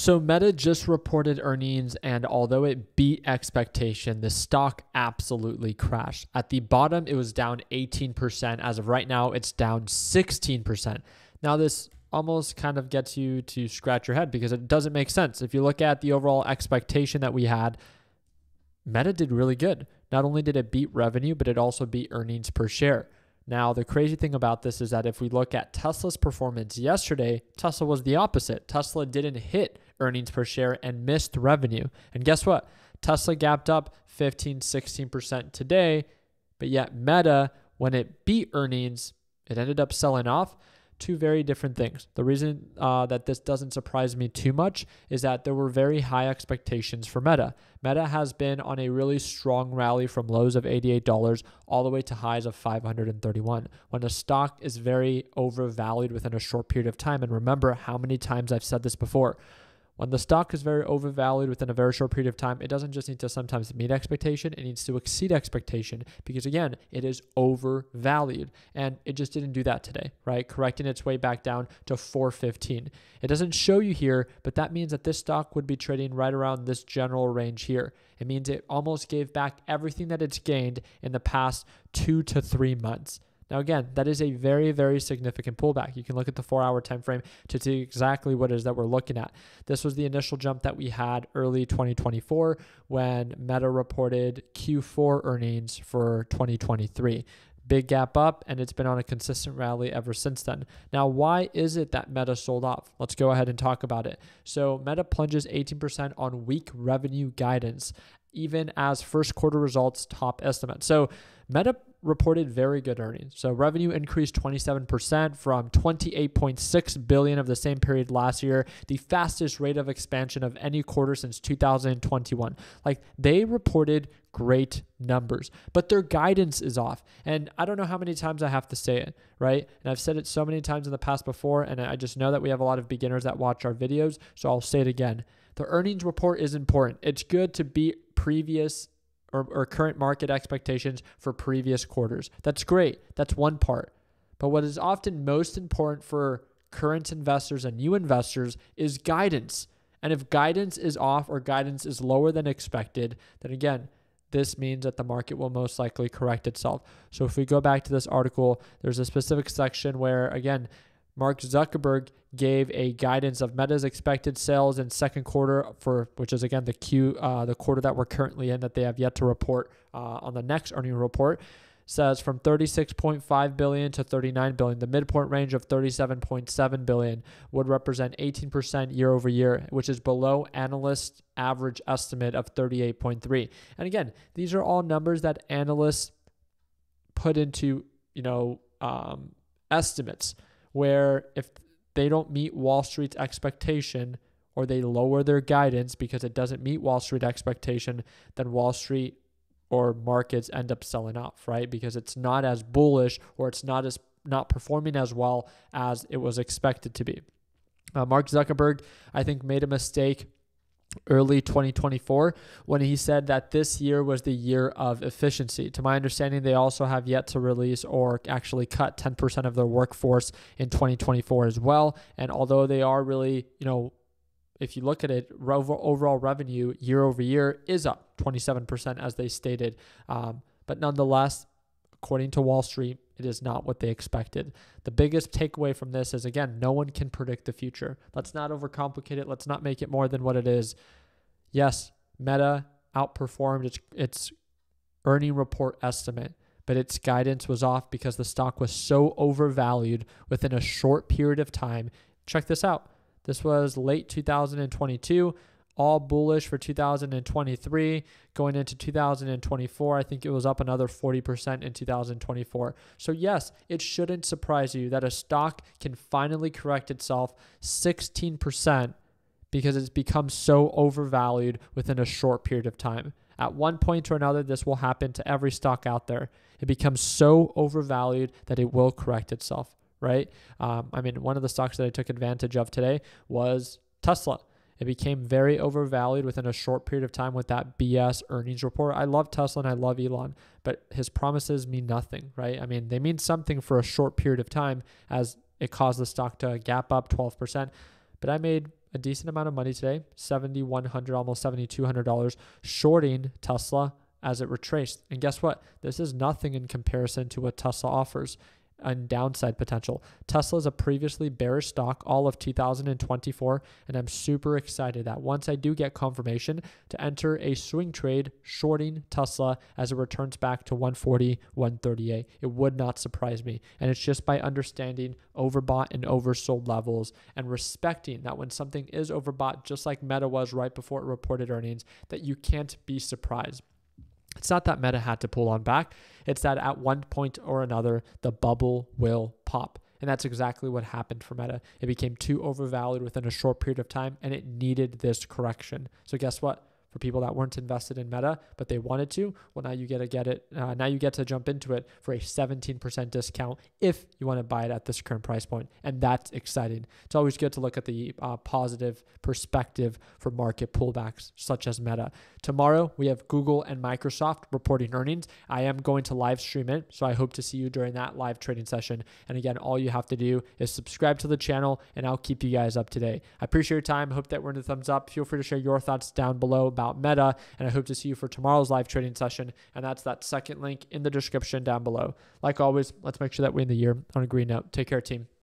So Meta just reported earnings, and although it beat expectation, the stock absolutely crashed. At the bottom, it was down 18%. As of right now, it's down 16%. Now, this almost kind of gets you to scratch your head because it doesn't make sense. If you look at the overall expectation that we had, Meta did really good. Not only did it beat revenue, but it also beat earnings per share. Now, the crazy thing about this is that if we look at Tesla's performance yesterday, Tesla was the opposite. Tesla didn't hit earnings per share and missed revenue. And guess what? Tesla gapped up 15-16% today, but yet Meta, when it beat earnings, it ended up selling off. Two very different things. The reason that this doesn't surprise me too much is that there were very high expectations for Meta. Meta has been on a really strong rally from lows of $88 all the way to highs of $531. When a stock is very overvalued within a short period of time, and remember how many times I've said this before, when the stock is very overvalued within a very short period of time, it doesn't just need to sometimes meet expectation, it needs to exceed expectation because, again, it is overvalued. And it just didn't do that today, right? Correcting its way back down to 415. It doesn't show you here, but that means that this stock would be trading right around this general range here. It means it almost gave back everything that it's gained in the past 2 to 3 months. Now, again, that is a very, very significant pullback. You can look at the 4-hour time frame to see exactly what it is that we're looking at. This was the initial jump that we had early 2024 when Meta reported Q4 earnings for 2023. Big gap up, and it's been on a consistent rally ever since then. Now, why is it that Meta sold off? Let's go ahead and talk about it. So Meta plunges 18% on weak revenue guidance, even as first quarter results top estimate. So Meta reported very good earnings. So revenue increased 27% from $28.6 billion of the same period last year, the fastest rate of expansion of any quarter since 2021. Like, they reported great numbers, but their guidance is off. And I don't know how many times I have to say it, right? And I've said it so many times in the past before, and I just know that we have a lot of beginners that watch our videos, so I'll say it again. The earnings report is important. It's good to beat previous or current market expectations for previous quarters. That's great. That's one part. But what is often most important for current investors and new investors is guidance. And if guidance is off or guidance is lower than expected, then again, this means that the market will most likely correct itself. So if we go back to this article, there's a specific section where, again, Mark Zuckerberg gave a guidance of Meta's expected sales in second quarter for, which is again the quarter that we're currently in, that they have yet to report on the next earning report, says from 36.5 billion to 39 billion. The midpoint range of 37.7 billion would represent 18% year over year, which is below analysts' average estimate of 38.3. And again, these are all numbers that analysts put into estimates, where if they don't meet Wall Street's expectation or they lower their guidance because it doesn't meet Wall Street expectation, then Wall Street or markets end up selling off, right? Because it's not as bullish or it's not performing as well as it was expected to be. Mark Zuckerberg, I think, made a mistake early 2024 when he said that this year was the year of efficiency. To my understanding, they also have yet to release or actually cut 10% of their workforce in 2024 as well. And although they are really, if you look at it, overall revenue year over year is up 27% as they stated. But nonetheless, according to Wall Street, it is not what they expected. The biggest takeaway from this is, again, no one can predict the future. Let's not overcomplicate it. Let's not make it more than what it is. Yes, Meta outperformed its earning report estimate, but its guidance was off because the stock was so overvalued within a short period of time. Check this out. This was late 2022. All bullish for 2023. Going into 2024, I think it was up another 40% in 2024. So yes, it shouldn't surprise you that a stock can finally correct itself 16% because it's become so overvalued within a short period of time. At one point or another, this will happen to every stock out there. It becomes so overvalued that it will correct itself, right? One of the stocks that I took advantage of today was Tesla. It became very overvalued within a short period of time with that BS earnings report. I love Tesla and I love Elon, but his promises mean nothing, right? They mean something for a short period of time as it caused the stock to gap up 12%. But I made a decent amount of money today, $7,100, almost $7,200, shorting Tesla as it retraced. And guess what? This is nothing in comparison to what Tesla offers and downside potential. Tesla is a previously bearish stock all of 2024, and I'm super excited that once I do get confirmation to enter a swing trade shorting Tesla as it returns back to 140, 138. It would not surprise me. And it's just by understanding overbought and oversold levels and respecting that when something is overbought, just like Meta was right before it reported earnings, that you can't be surprised. It's not that Meta had to pull on back. It's that at one point or another, the bubble will pop. And that's exactly what happened for Meta. It became too overvalued within a short period of time, and it needed this correction. So guess what? For people that weren't invested in Meta, but they wanted to, well, now you get to get it. Now you get to jump into it for a 17% discount if you want to buy it at this current price point. And that's exciting. It's always good to look at the positive perspective for market pullbacks such as Meta. Tomorrow, we have Google and Microsoft reporting earnings. I am going to live stream it, so I hope to see you during that live trading session. And again, all you have to do is subscribe to the channel, and I'll keep you guys up to date. I appreciate your time. Hope that we're in the thumbs up. Feel free to share your thoughts down below about Meta, and I hope to see you for tomorrow's live trading session, and that's that second link in the description down below. Like always, let's make sure that we end the year on a green note. Take care, team.